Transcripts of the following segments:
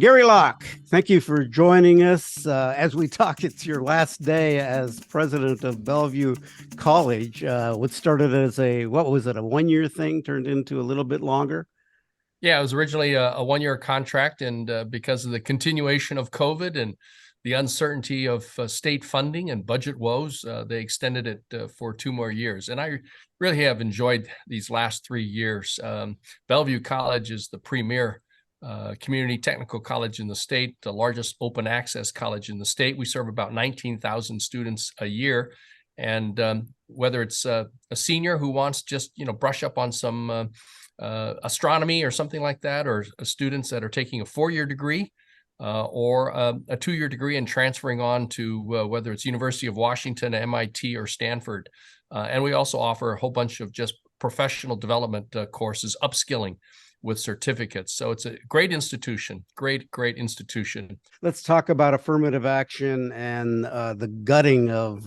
Gary Locke, thank you for joining us. As we talk, it's your last day as president of Bellevue College. What started as a 1-year thing turned into a little bit longer? Yeah, it was originally a one-year contract, and because of the continuation of COVID and the uncertainty of state funding and budget woes, they extended it for 2 more years. And I really have enjoyed these last 3 years. Bellevue College is the premier community technical college in the state, the largest open access college in the state. We serve about 19,000 students a year. And whether it's a senior who wants just, brush up on some astronomy or something like that, or students that are taking a 4-year degree or a 2-year degree and transferring on to whether it's University of Washington, MIT, or Stanford. And we also offer a whole bunch of just professional development courses, upskilling with certificates. So it's a great institution, great institution. Let's talk about affirmative action and the gutting of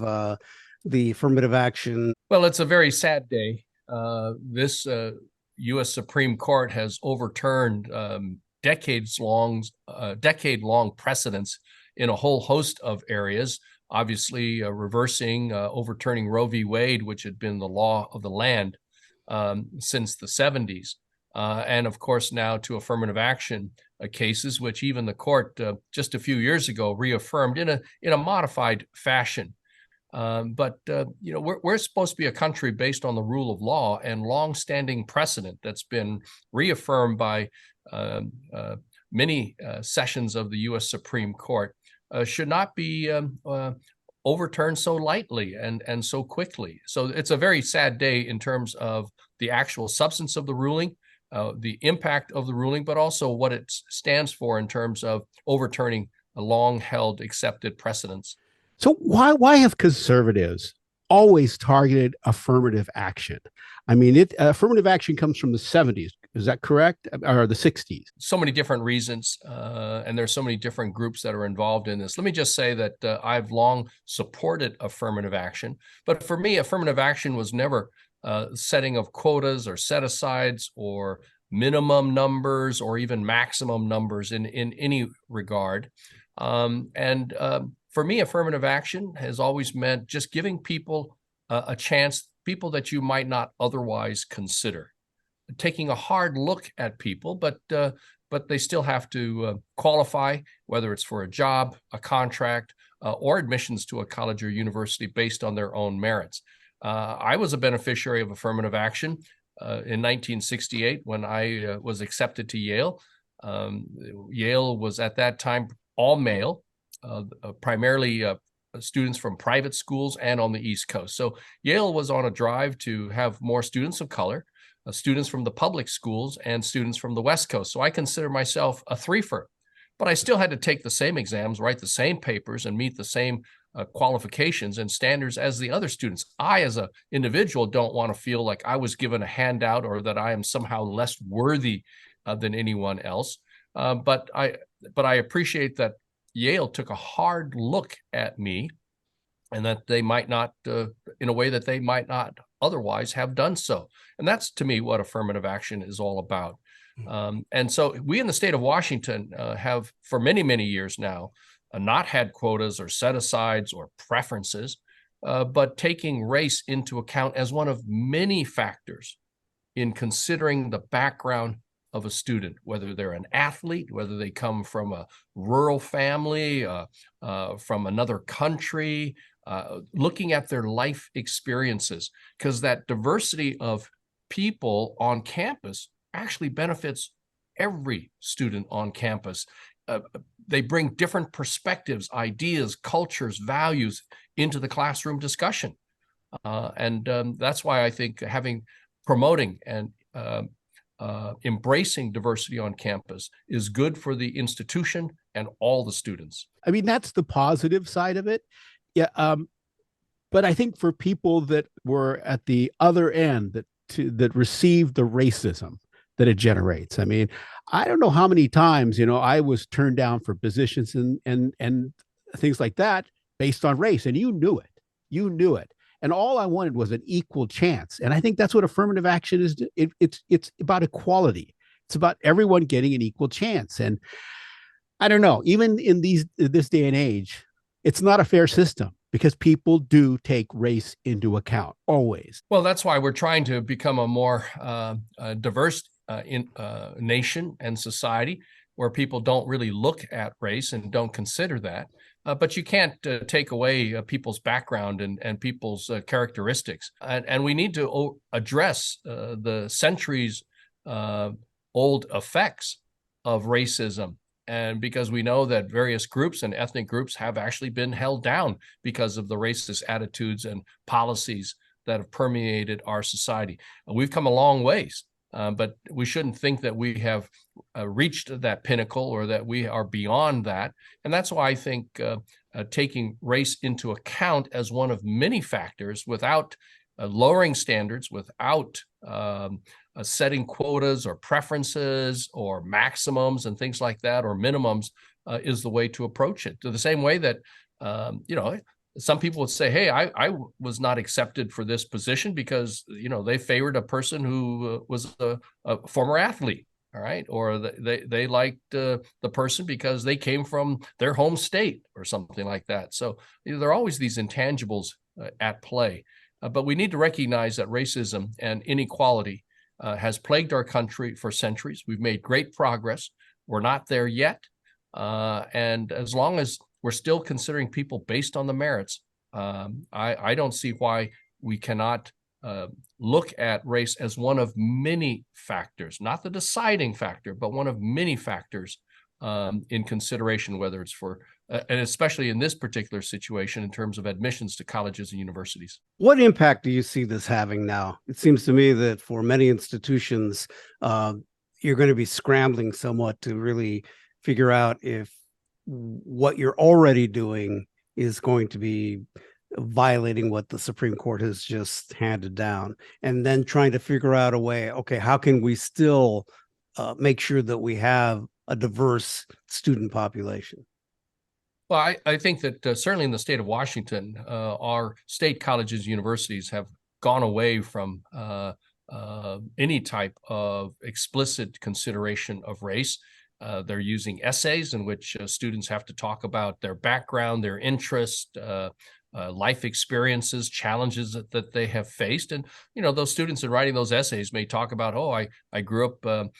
the affirmative action. Well, it's a very sad day. This U.S. Supreme Court has overturned decade-long precedents in a whole host of areas, obviously overturning Roe v. Wade, which had been the law of the land since the 70s. And of course, now to affirmative action cases, which even the court just a few years ago reaffirmed in a modified fashion. But we're supposed to be a country based on the rule of law, and longstanding precedent that's been reaffirmed by many sessions of the U.S. Supreme Court should not be overturned so lightly and so quickly. So it's a very sad day in terms of the actual substance of the ruling, the impact of the ruling, but also what it stands for in terms of overturning a long-held accepted precedents. So why have conservatives always targeted affirmative action? I mean, affirmative action comes from the 70s. Is that correct? Or the 60s? So many different reasons, and there's so many different groups that are involved in this. Let me just say that I've long supported affirmative action, but for me, affirmative action was never setting of quotas or set-asides or minimum numbers or even maximum numbers in any regard. For me, affirmative action has always meant just giving people a chance, people that you might not otherwise consider, taking a hard look at people, but they still have to qualify, whether it's for a job, a contract, or admissions to a college or university based on their own merits. I was a beneficiary of affirmative action in 1968 when I was accepted to Yale. Yale was at that time all male. Primarily students from private schools and on the East Coast. So Yale was on a drive to have more students of color, students from the public schools, and students from the West Coast. So I consider myself a threefer, but I still had to take the same exams, write the same papers, and meet the same qualifications and standards as the other students. I, as an individual, don't want to feel like I was given a handout or that I am somehow less worthy than anyone else. But I appreciate that Yale took a hard look at me, and that they might not, in a way that they might not otherwise have done so. And that's, to me, what affirmative action is all about. And so we in the state of Washington have, for many, many years now, not had quotas or set-asides or preferences, but taking race into account as one of many factors in considering the background of a student, whether they're an athlete, whether they come from a rural family, from another country, looking at their life experiences, because that diversity of people on campus actually benefits every student on campus. They bring different perspectives, ideas, cultures, values into the classroom discussion. And that's why I think promoting and embracing diversity on campus is good for the institution and all the students. I mean, that's the positive side of it. Yeah. But I think for people that were at the other end that received the racism that it generates, I mean, I don't know how many times, I was turned down for positions and things like that based on race, and you knew it. And all I wanted was an equal chance. And I think that's what affirmative action is. It's about equality. It's about everyone getting an equal chance. And I don't know. Even in this day and age, it's not a fair system because people do take race into account always. Well, that's why we're trying to become a more diverse nation and society where people don't really look at race and don't consider that. But you can't take away people's background and people's characteristics. And we need to address the centuries old effects of racism. And because we know that various groups and ethnic groups have actually been held down because of the racist attitudes and policies that have permeated our society. We've come a long ways, but we shouldn't think that we have reached that pinnacle or that we are beyond that. And that's why I think taking race into account as one of many factors without lowering standards, without setting quotas or preferences or maximums and things like that, or minimums, is the way to approach it. To the same way that, some people would say, hey, I was not accepted for this position because, they favored a person who was a former athlete. All right. Or they liked the person because they came from their home state or something like that. So there are always these intangibles at play. But we need to recognize that racism and inequality has plagued our country for centuries. We've made great progress. We're not there yet. And as long as we're still considering people based on the merits, I don't see why we cannot look at race as one of many factors, not the deciding factor, but one of many factors in consideration, whether it's for, and especially in this particular situation, in terms of admissions to colleges and universities. What impact do you see this having now? It seems to me that for many institutions, you're going to be scrambling somewhat to really figure out if what you're already doing is going to be violating what the Supreme Court has just handed down, and then trying to figure out a way, okay, how can we still make sure that we have a diverse student population? Well, I think that certainly in the state of Washington, our state colleges, universities have gone away from any type of explicit consideration of race. They're using essays in which students have to talk about their background, their interest, life experiences, challenges that they have faced. And, those students in writing those essays may talk about, I grew up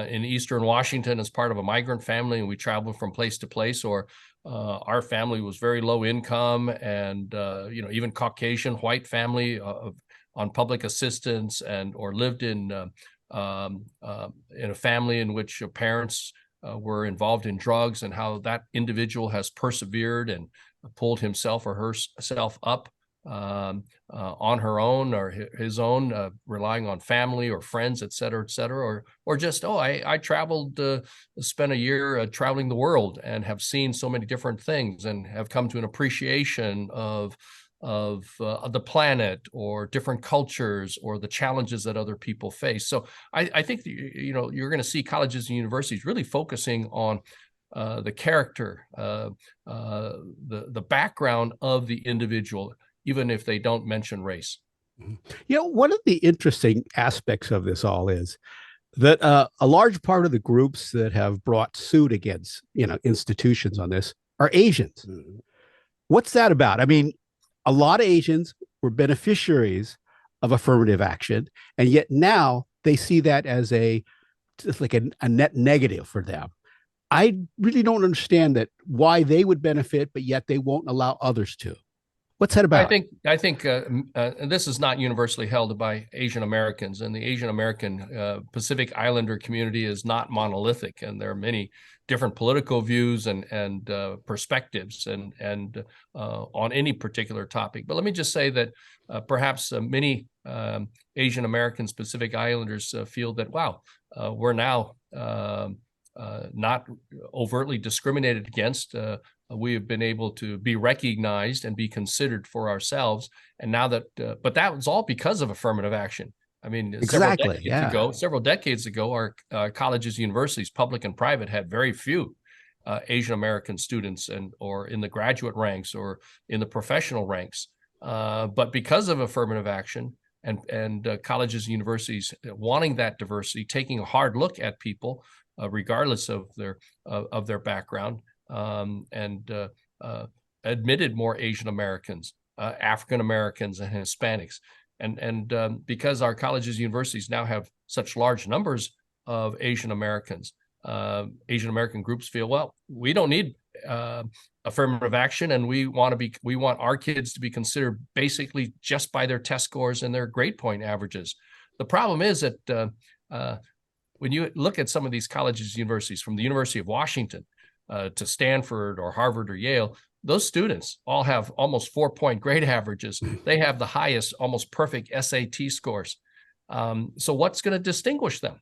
in Eastern Washington as part of a migrant family, and we traveled from place to place, or our family was very low income and, even Caucasian white family on public assistance, and or lived in a family in which parents were involved in drugs, and how that individual has persevered and pulled himself or herself up on her own or his own, relying on family or friends, et cetera, or just, I traveled, spent a year traveling the world and have seen so many different things and have come to an appreciation of the planet or different cultures or the challenges that other people face. So I think that, you're going to see colleges and universities really focusing on the character, the background of the individual, even if they don't mention race. One of the interesting aspects of this all is that a large part of the groups that have brought suit against, institutions on this are Asians. Mm-hmm. What's that about? I mean, a lot of Asians were beneficiaries of affirmative action, and yet now they see that as just like a net negative for them. I really don't understand why they would benefit, but yet they won't allow others to. What's that about? I think this is not universally held by Asian Americans, and the Asian American Pacific Islander community is not monolithic, and there are many different political views and perspectives and on any particular topic. But let me just say that perhaps many Asian Americans, Pacific Islanders feel that, we're now not overtly discriminated against. We have been able to be recognized and be considered for ourselves. And now that, but that was all because of affirmative action. I mean, exactly. Several decades ago, our colleges, universities, public and private, had very few Asian American students, or in the graduate ranks or in the professional ranks. But because of affirmative action, and colleges and universities wanting that diversity, taking a hard look at people, regardless of their background, and admitted more Asian Americans, African Americans, and Hispanics. And because our colleges and universities now have such large numbers of Asian Americans, Asian American groups feel, well, we don't need affirmative action, and we want our kids to be considered basically just by their test scores and their grade point averages. The problem is that when you look at some of these colleges and universities, from the University of Washington to Stanford or Harvard or Yale, those students all have almost 4-point grade averages. They have the highest, almost perfect SAT scores. So what's going to distinguish them?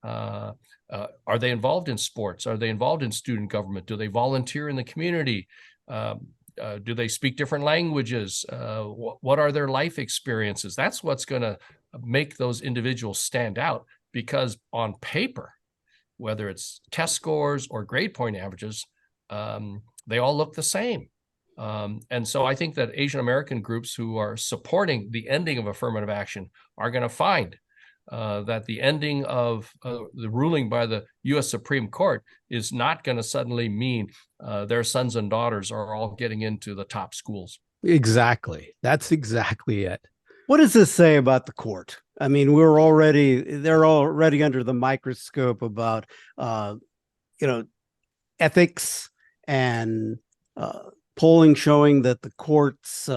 Are they involved in sports? Are they involved in student government? Do they volunteer in the community? Do they speak different languages? What are their life experiences? That's what's going to make those individuals stand out, because on paper, whether it's test scores or grade point averages, they all look the same. And so I think that Asian American groups who are supporting the ending of affirmative action are going to find that the ending of the ruling by the U.S. Supreme Court is not going to suddenly mean their sons and daughters are all getting into the top schools. Exactly. That's exactly it. What does this say about the court? I mean, they're already under the microscope about, ethics and polling showing that the court's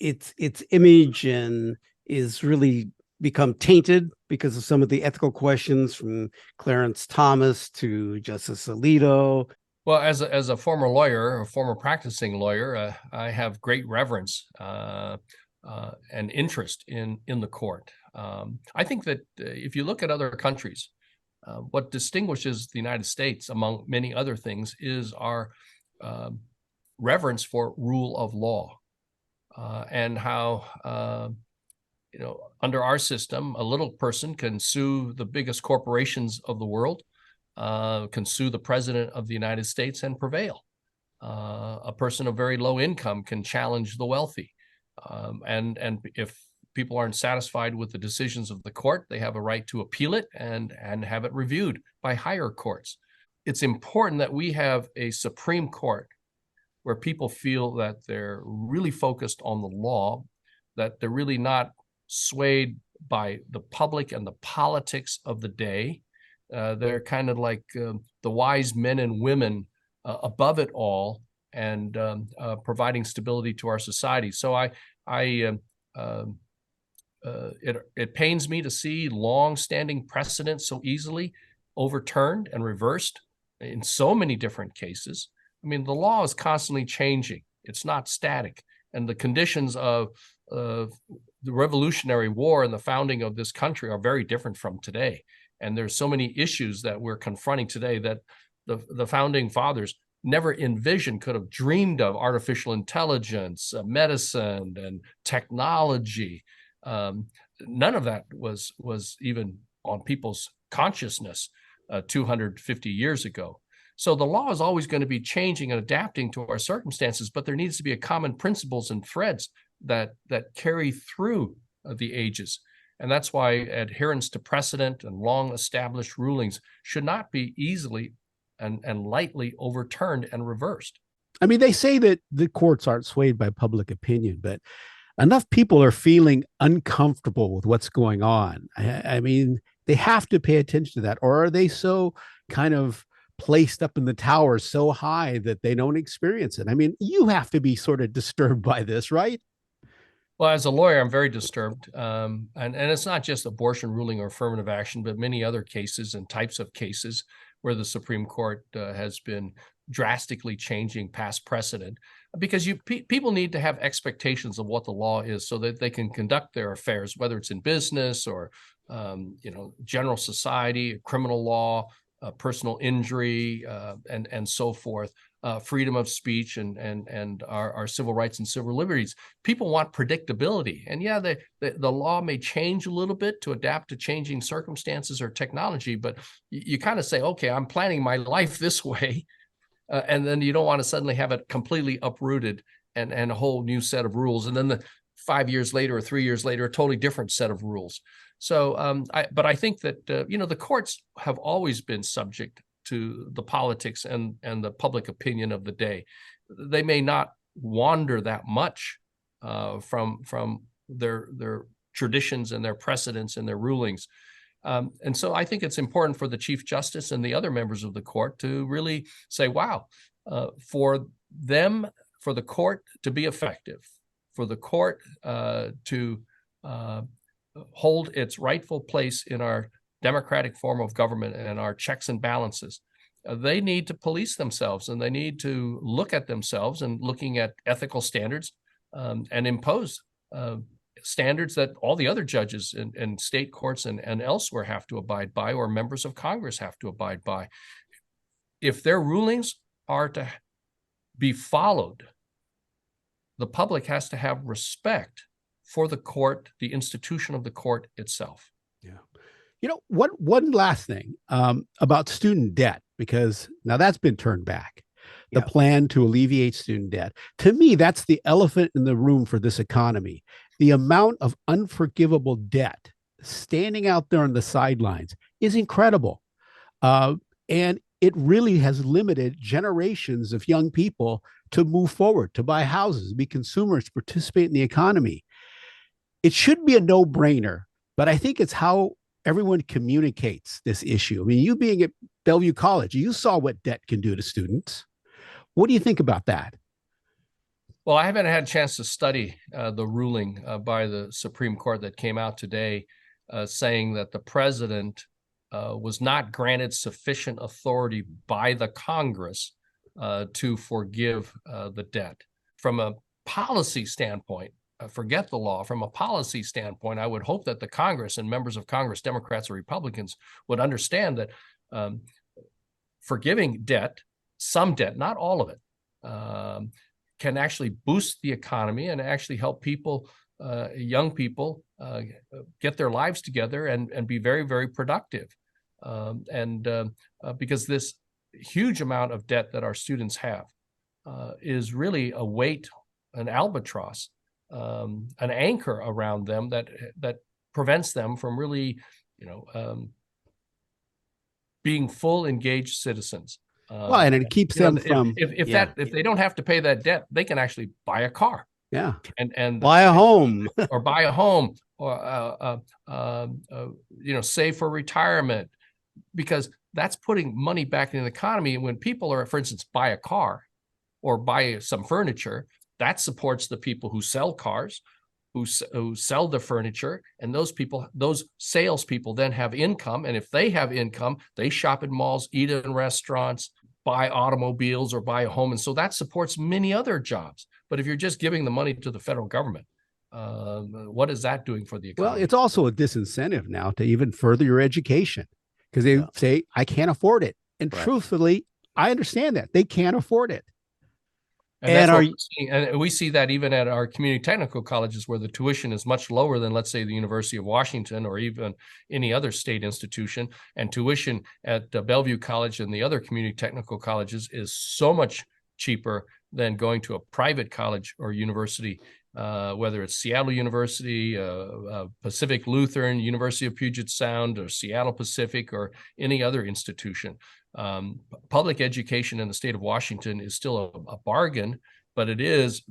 its image and is really become tainted because of some of the ethical questions, from Clarence Thomas to Justice Alito. Well, as a former lawyer, a former practicing lawyer, I have great reverence and interest in the court. I think that if you look at other countries, what distinguishes the United States, among many other things, is our reverence for rule of law, and how under our system, a little person can sue the biggest corporations of the world, can sue the president of the United States and prevail. A person of very low income can challenge the wealthy. And if people aren't satisfied with the decisions of the court, they have a right to appeal it and have it reviewed by higher courts. It's important that we have a Supreme Court where people feel that they're really focused on the law, that they're really not swayed by the public and the politics of the day. They're kind of like the wise men and women above it all, and providing stability to our society. So it pains me to see long-standing precedents so easily overturned and reversed in so many different cases. I mean, the law is constantly changing. It's not static. And the conditions of the Revolutionary War and the founding of this country are very different from today. And there's so many issues that we're confronting today that the founding fathers never envisioned, could have dreamed of: artificial intelligence, medicine, and technology. None of that was even on people's consciousness 250 years ago. So the law is always going to be changing and adapting to our circumstances, but there needs to be a common principles and threads that carry through the ages. And that's why adherence to precedent and long established rulings should not be easily and lightly overturned and reversed. I mean, they say that the courts aren't swayed by public opinion, but enough people are feeling uncomfortable with what's going on. I mean, they have to pay attention to that, or are they so kind of placed up in the tower so high that they don't experience it? I mean, you have to be sort of disturbed by this, right? Well, as a lawyer, I'm very disturbed. And it's not just abortion ruling or affirmative action, but many other cases and types of cases where the Supreme Court has been drastically changing past precedent, because people need to have expectations of what the law is so that they can conduct their affairs, whether it's in business or general society, criminal law, personal injury, and so forth. Freedom of speech and our civil rights and civil liberties. People want predictability. And yeah, the law may change a little bit to adapt to changing circumstances or technology, but you kind of say, okay, I'm planning my life this way. And then you don't want to suddenly have it completely uprooted and a whole new set of rules. And then the 5 years later or 3 years later, a totally different set of rules. So, but I think that, the courts have always been subject to the politics and the public opinion of the day. They may not wander that much from their traditions and their precedents and their rulings. And so I think it's important for the Chief Justice and the other members of the court to really say, wow, for the court to be effective, for the court to hold its rightful place in our democratic form of government and our checks and balances, they need to police themselves, and they need to look at themselves and looking at ethical standards and impose standards that all the other judges in state courts and elsewhere have to abide by, or members of Congress have to abide by. If their rulings are to be followed, the public has to have respect for the court, the institution of the court itself. Yeah. One last thing about student debt, because now that's been turned back. The plan to alleviate student debt. To me, that's the elephant in the room for this economy. The amount of unforgivable debt standing out there on the sidelines is incredible. And it really has limited generations of young people to move forward, to buy houses, be consumers, participate in the economy. It should be a no-brainer, but I think it's how everyone communicates this issue. I mean, you being at Bellevue College, you saw what debt can do to students. What do you think about that? Well, I haven't had a chance to study the ruling by the Supreme Court that came out today saying that the president was not granted sufficient authority by the Congress to forgive the debt. From a policy standpoint, forget the law, from a policy standpoint, I would hope that the Congress and members of Congress, Democrats or Republicans, would understand that forgiving debt, some debt, not all of it, can actually boost the economy and actually help people, young people, get their lives together and be very, very productive. Because this huge amount of debt that our students have is really a weight, an albatross, an anchor around them that prevents them from really, being full engaged citizens. Well, and it keeps them from if they don't have to pay that debt, they can actually buy a car. Yeah, and buy a home or buy a home, or save for retirement, because that's putting money back in the economy. And when people are, for instance, buy a car or buy some furniture, that supports the people who sell cars, who sell the furniture, and those salespeople then have income. And if they have income, they shop in malls, eat in restaurants, buy automobiles, or buy a home. And so that supports many other jobs. But if you're just giving the money to the federal government, what is that doing for the economy? Well, it's also a disincentive now to even further your education, because they say, I can't afford it. And truthfully, I understand that. They can't afford it. And we see that even at our community technical colleges, where the tuition is much lower than, let's say, the University of Washington or even any other state institution. And tuition at Bellevue College and the other community technical colleges is so much cheaper than going to a private college or university, whether it's Seattle University, Pacific Lutheran, University of Puget Sound, or Seattle Pacific, or any other institution. Public education in the state of Washington is still a bargain, but it is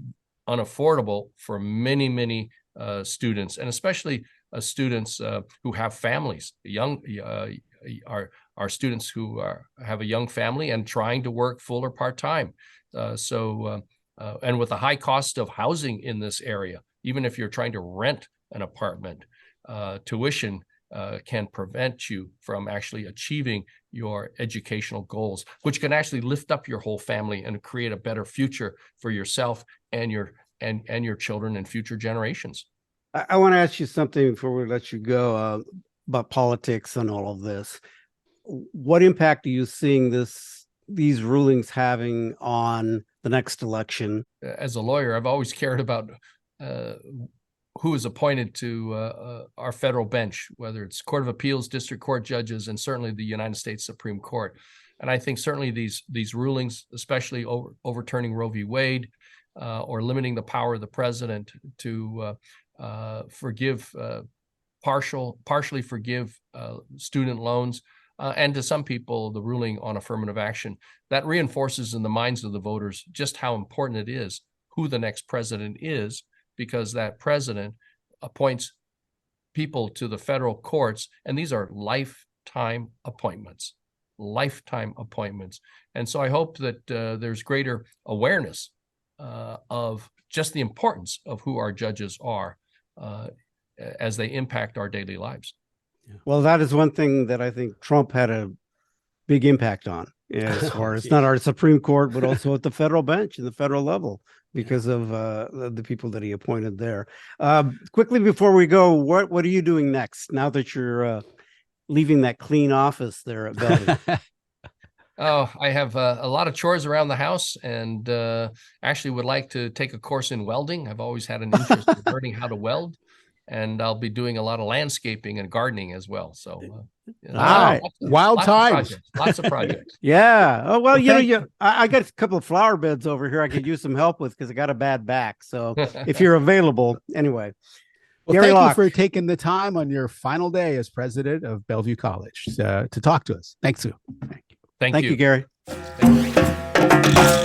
unaffordable for many, many students, and especially students who have families. Our students who have a young family and trying to work full or part-time. And with the high cost of housing in this area, even if you're trying to rent an apartment, tuition can prevent you from actually achieving your educational goals, which can actually lift up your whole family and create a better future for yourself and your children and future generations. I want to ask you something before we let you go about politics and all of this. What impact are you seeing these rulings having on the next election? As a lawyer, I've always cared about who is appointed to our federal bench, whether it's Court of Appeals, district court judges, and certainly the United States Supreme Court. And I think certainly these rulings, especially overturning Roe v. Wade, or limiting the power of the president to partially forgive student loans, and to some people, the ruling on affirmative action. That reinforces in the minds of the voters just how important it is who the next president is, because that president appoints people to the federal courts, and these are lifetime appointments. And so I hope that there's greater awareness of just the importance of who our judges are as they impact our daily lives. Well, that is one thing that I think Trump had a big impact on, as far as not our Supreme Court, but also at the federal bench and the federal level, because of the people that he appointed there. Quickly before we go, what are you doing next now that you're leaving that clean office there at Bellevue? Oh, I have a lot of chores around the house, and actually would like to take a course in welding. I've always had an interest in learning how to weld, and I'll be doing a lot of landscaping and gardening as well. So, wow, wild times, lots of projects. Yeah. Oh, well, I got a couple of flower beds over here I could use some help with because I got a bad back. So if you're available, anyway. Well, Gary thank Locke, you for taking the time on your final day as president of Bellevue College to talk to us. Thanks, Sue. Thank you, Gary. Thank you.